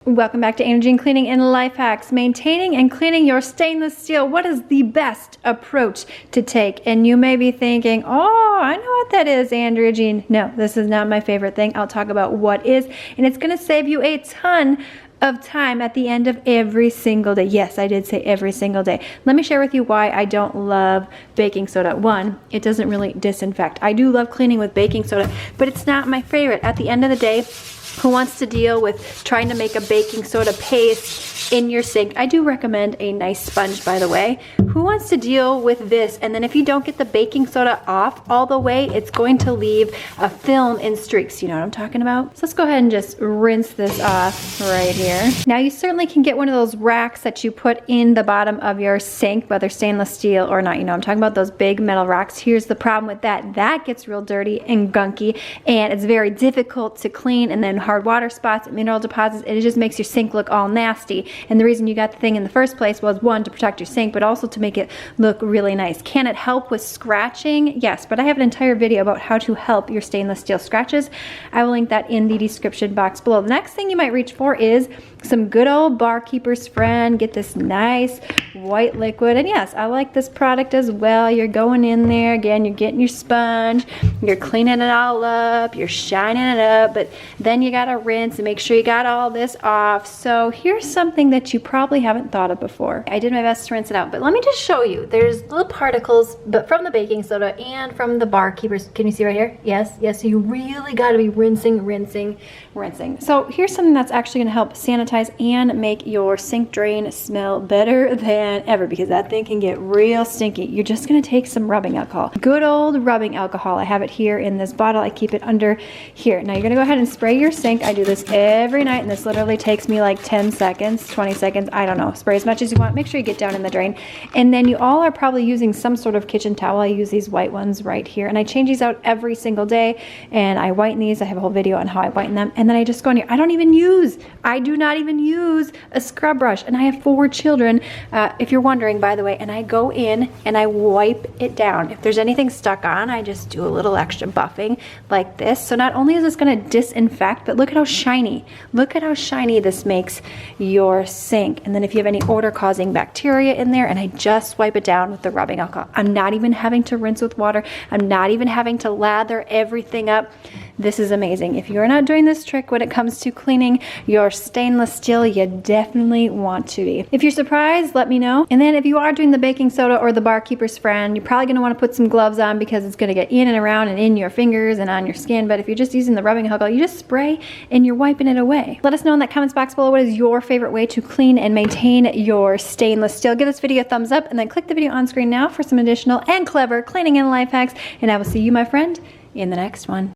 Welcome back to Anna Jean Cleaning and Life Hacks. Maintaining and cleaning your stainless steel. What is the best approach to take? And you may be thinking, oh, I know what that is, Andrea Jean. No, this is not my favorite thing. I'll talk about what is, and it's going to save you a ton of time at the end of every single day. Yes, I did say every single day. Let me share with you why I don't love baking soda. One, it doesn't really disinfect. I do love cleaning with baking soda, but it's not my favorite. At the end of the day, who wants to deal with trying to make a baking soda paste in your sink? I do recommend a nice sponge, by the way. Who wants to deal with this? And then if you don't get the baking soda off all the way, it's going to leave a film in streaks. You know what I'm talking about? So let's go ahead and just rinse this off right here. Now you certainly can get one of those racks that you put in the bottom of your sink, whether stainless steel or not. You know, I'm talking about those big metal racks. Here's the problem with that. That gets real dirty and gunky, and it's very difficult to clean, and then hard water spots and mineral deposits, it just makes your sink look all nasty. And the reason you got the thing in the first place was, one, to protect your sink, but also to make it look really nice. Can it help with scratching? Yes, but I have an entire video about how to help your stainless steel scratches. I will link that in the description box below. The next thing you might reach for is some good old Barkeeper's Friend. Get this nice white liquid. And yes, I like this product as well. You're going in there, again, you're getting your sponge, you're cleaning it all up, you're shining it up, but then you gotta rinse and make sure you got all this off. So here's something that you probably haven't thought of before. I did my best to rinse it out, but let me just show you. There's little particles, but from the baking soda and from the Barkeeper's. Can you see right here? Yes, yes, so you really gotta be rinsing, rinsing, rinsing. So here's something that's actually gonna help sanitize and make your sink drain smell better than ever, because that thing can get real stinky. You're just gonna take some rubbing alcohol. Good old rubbing alcohol. I have it here in this bottle. I keep it under here. Now you're gonna go ahead and spray your sink. I do this every night, and this literally takes me like 10 seconds, 20 seconds, I don't know. Spray as much as you want. Make sure you get down in the drain. And then you all are probably using some sort of kitchen towel. I use these white ones right here, and I change these out every single day, and I whiten these. I have a whole video on how I whiten them, and then I just go in here. I do not even use a scrub brush, and I have 4 children, if you're wondering, by the way, and I go in and I wipe it down. If there's anything stuck on, I just do a little extra buffing like this. So not only is this gonna disinfect, but look at how shiny. Look at how shiny this makes your sink. And then if you have any odor-causing bacteria in there, and I just wipe it down with the rubbing alcohol. I'm not even having to rinse with water. I'm not even having to lather everything up. This is amazing. If you're not doing this trick when it comes to cleaning your stainless steel, you definitely want to be. If you're surprised, let me know. And then if you are doing the baking soda or the Barkeeper's Friend, you're probably gonna wanna put some gloves on, because it's gonna get in and around and in your fingers and on your skin. But if you're just using the rubbing alcohol, you just spray and you're wiping it away. Let us know in that comments box below, what is your favorite way to clean and maintain your stainless steel. Give this video a thumbs up, and then click the video on screen now for some additional and clever cleaning and life hacks. And I will see you, my friend, in the next one.